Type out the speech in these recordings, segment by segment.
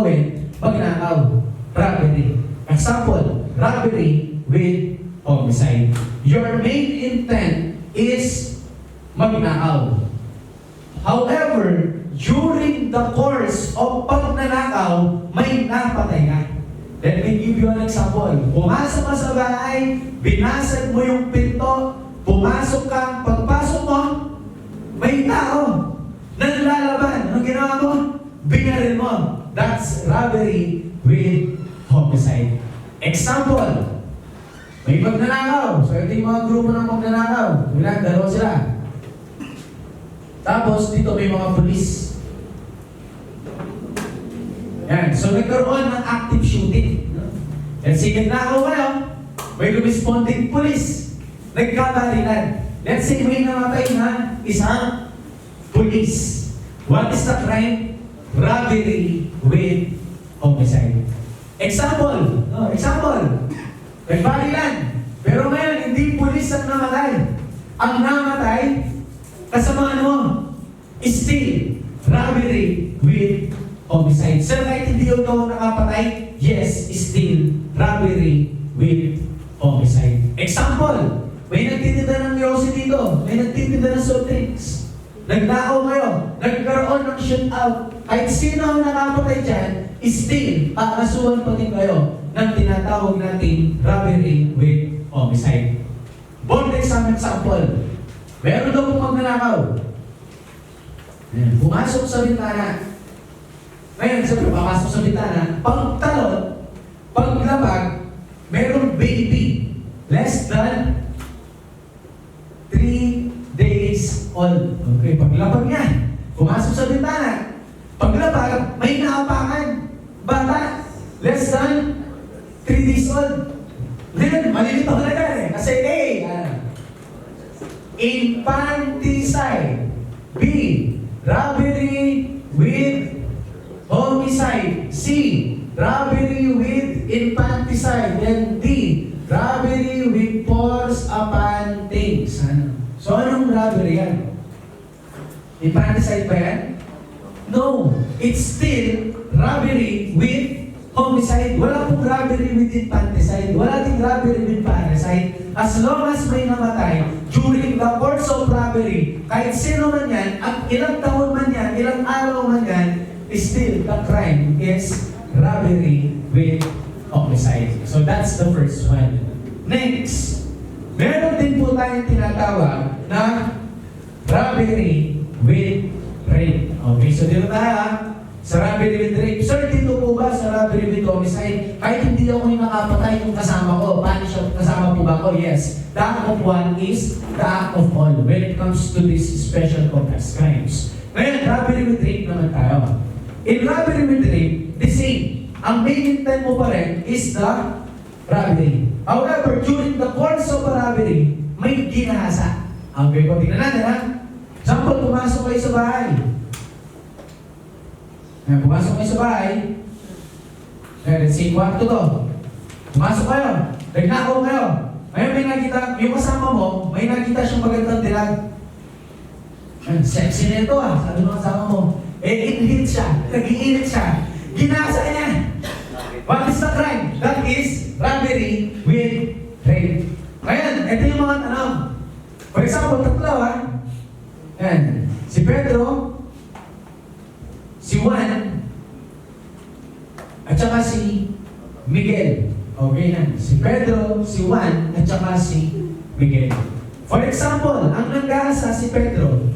gagawin? Magnakaw. Robbery. Example, robbery with homicide. Your main intent is magnakaw. However, during the course of pagnanakaw, may napatay ka. Let me give you an example. Pumasok ka sa bahay, binasag mo yung pinto, pumasok ka, pagpasok mo, may tao na nalalaban. Anong ginawa mo? Binaril mo. That's robbery with homicide. Example, may magnanakaw. So ito yung mga grupo ng magnanakaw. Dalawa sila. Tapos dito may mga pulis. Yan. So nagkaroon ng active shooting. Let's say nagnakaw kayo, may responding pulis. Nagkabarilan. Let's say may namatay na isang pulis. What is the crime? Robbery with homicide. Example. Nagbarilan. Pero ngayon, hindi pulis ang namatay. Ang namatay, kasamaan mo, still robbery with homicide. Sir, kahit hindi ikaw nakapatay, yes, still robbery with homicide. Example, may nagtitinda ng yosi dito, may nagtitinda ng soft drinks. Nagnakaw kayo, nagkaroon ng shootout. Kahit sino ang nakapatay dyan, still, kakasuhan pa din kayo ng tinatawag natin robbery with homicide. Bold example. Meron daw pong magnanakaw. Pumasok sa bintana. Ngayon, sabi, papasok sa bintana, pagtalon, paglabag, merong baby, less than 3 days old. Okay, paglabag niya, pumasok sa bintana, paglabag, may naapakan, bata, less than 3 days old. Ngayon, malilito ka na eh, kasi A, infanticide, B, robbery with homicide, C, robbery with infanticide, and D, robbery with force upon things. So anong robbery yan? Infanticide ba yan? No, it's still robbery with homicide. Wala pong robbery with infanticide. Wala ding robbery with parricide. As long as may namatay during the course of robbery, kahit sino man yan, at ilang taon man yan, ilang araw man yan, still the crime is robbery with homicide. So that's the first one. Next, meron din po tayong tinatawag na robbery with rape. Okay, so dito tayo sa robbery with rape. Sir, dito po ba sa robbery with homicide? Kahit hindi ako yung nakapatay yung kasama ko, paano siya kasama po ba ko? Yes. The act of one is the act of all when it comes to these special complex crimes. Ngayon, robbery with rape naman tayo. In robbery with rape, the same. Ang main intent mo pa rin is the robbery. However, during the course of a robbery, may ginahasa. Okay, kung tingnan natin ha. Example, pumasok kayo sa bahay. Pumasok kayo sa bahay. Let's say, kwarto to. Pumasok kayo. Nagnakaw kayo. Ngayon may nakita, yung kasama mo, may nakita siyang magandang dilag. Sexy nito sabi mo kasama mo. Inhit siya, nag-iinit siya. Ginasa niya. What is the crime? That is robbery with rape. Ngayon, ito yung mga tanong. For example, tatlo Yan. Si Pedro, si Juan, at saka si Miguel. Okay na. Si Pedro, si Juan, at saka si Miguel. For example, ang nanggahasa si Pedro,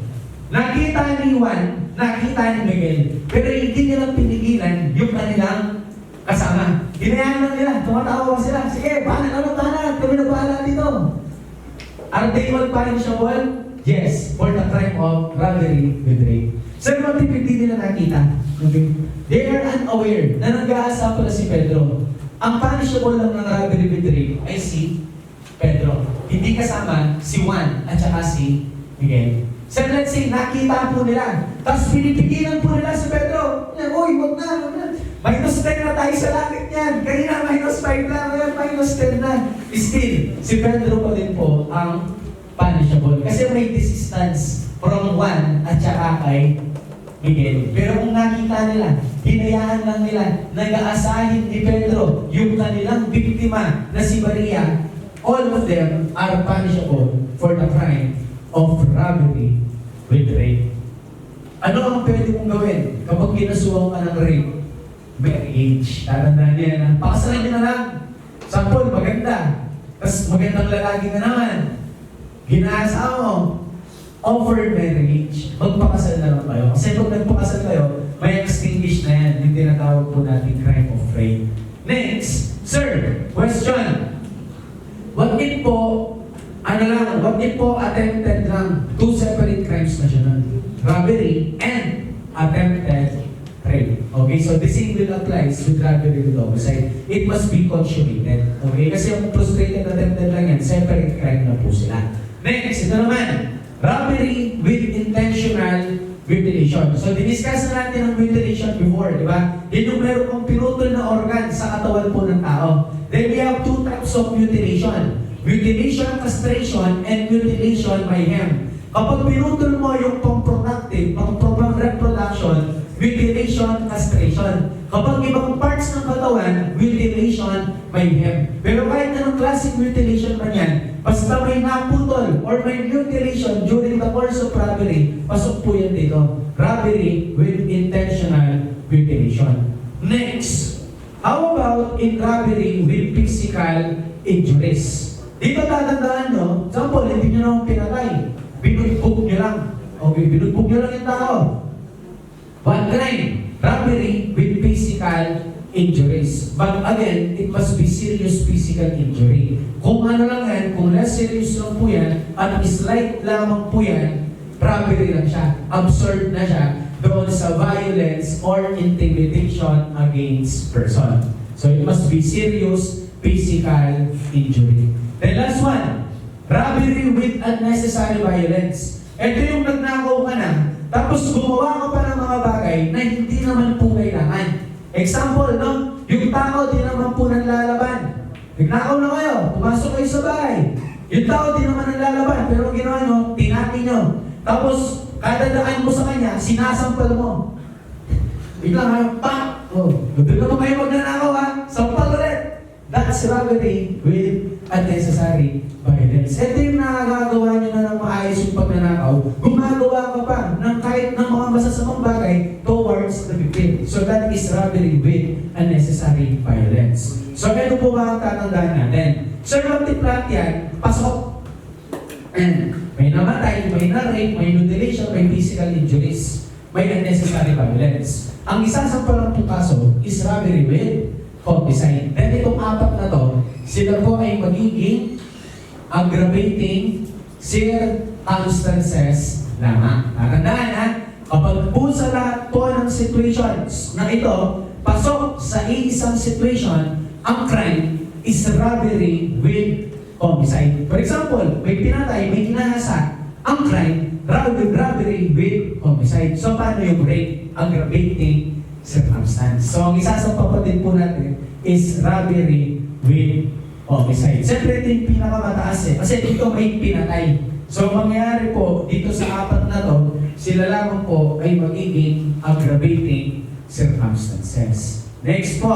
nakita ni Juan, nakita ni Miguel, pero hindi nilang pinigilan yung kanilang kasama. Hinayaan lang nila, tumatawa sila. Sige, banat, kami na bahala dito. Are they all punishable? Yes, for the crime of robbery with rape. Sir, bakit hindi nila nakita? Okay. They are unaware na nag-aasa pala si Pedro. Ang punishable lang ng robbery with rape ay si Pedro. Hindi kasama si Juan at saka si Miguel. Sir, let's say, nakita po nila. Tapos pinipigilan po nila si Pedro. Uy, wag na. Minus 10 na tayo sa langit niyan. Kanina minus 5 na, ngayon minus 10 na. Still, si Pedro pa din po ang punishable. Kasi may distance from Juan at saka kay Miguel. Pero kung nakita nila, hinayaan lang nila, nag-aasahin ni Pedro yung kanilang biktima na si Maria, all of them are punishable for the crime of robbery with rape. Ano ang pwede mong gawin kapag kinasuhan ka ng rape? Marriage. Tatandaan niya na, pakasalan niyo na lang. Sample, maganda. Tapos magandang lalaki ka naman. Ginasa mo. Offered marriage. Magpakasal na lang kayo. Kasi pag nagpakasal kayo, may extinguish na yan. Yung tinatawag po natin crime of rape. Next, sir, question. What if po, what if po attempted lang, two separate crimes na siya nun? Robbery and attempted rape. Okay, so the same will applies with robbery with homicide. It must be consummated. Okay, kasi yung frustrated attempted lang yan, separate crime na po sila. Next, ito naman. Robbery with intentional mutilation. So, diniscuss na natin ang mutilation before, di ba? Yan yung meron kong pinutol na organ sa katawan po ng tao. Then we have two types of mutilation. Mutilation, castration, and mutilation by hem. Kapag pinutol mo yung pang-productive, pang-reproduction, mutilation, castration. Kapag ibang parts ng katawan, mutilation by hem. Pero kahit anong classic mutilation man yan, basta may naputol or may mutilation during the course of robbery, pasok po yan dito. Robbery with intentional mutilation. Next, how about in robbery with physical injuries? Dito tatandaan nyo, example, hindi nyo naman pinatay. Binugbog nyo lang. Okay, binugbog nyo lang yung tao. One crime, robbery with physical injuries. But again, it must be serious physical injury. Kung ano lang yan, kung less serious lang po yan, at slight lamang po yan, robbery lang siya. Absurd na siya doon sa violence or intimidation against person. So it must be serious physical injury. The last one, robbery with unnecessary violence. Ito yung nagnakaw ka na, tapos gumawa ka pa ng mga bagay na hindi naman po kailangan. Example, no? Yung tao di naman po nanlalaban. Nagnakaw na kayo, pumasok kayo sa bahay. Yung tao di naman nanlalaban, pero ang ginawa nyo, tinati nyo. Tapos, kada daan mo sa kanya, sinasampal mo. Biglang kayo, pak! Oh, doon naman kayo magnanakaw ha, sampal ulit. That's robbery with unnecessary violence. Ito yung nakagagawa nyo na ng maayos yung pagnanakaw. Gumagawa ka pa ng kahit ng mga masasamang bagay towards the victim. So that is robbery with unnecessary violence. So ano po ba ang tatandaan natin? Sir, multiplat yan, pasok. And may namatay, may na-rape, may mutilation, may physical injuries, may unnecessary violence. Ang isa sa palang kaso is robbery with homicide. Then itong apat na to, sila po ay magiging aggravating circumstances lamang. Tandaan ha, kapag po sa lahat po ng situations na ito, pasok sa iisang situation, ang crime is robbery with homicide. For example, may pinatay, may hinahasa, ang crime, robbery with homicide. So paano yung rape? Aggravating circumstance. So ang isa sa papatid po natin is robbery with homicide. Siyempre ito yung pinakamataas eh. Kasi dito may pinatay. So mangyayari po dito sa apat na to, sila lamang po ay magiging aggravating circumstances. Next po.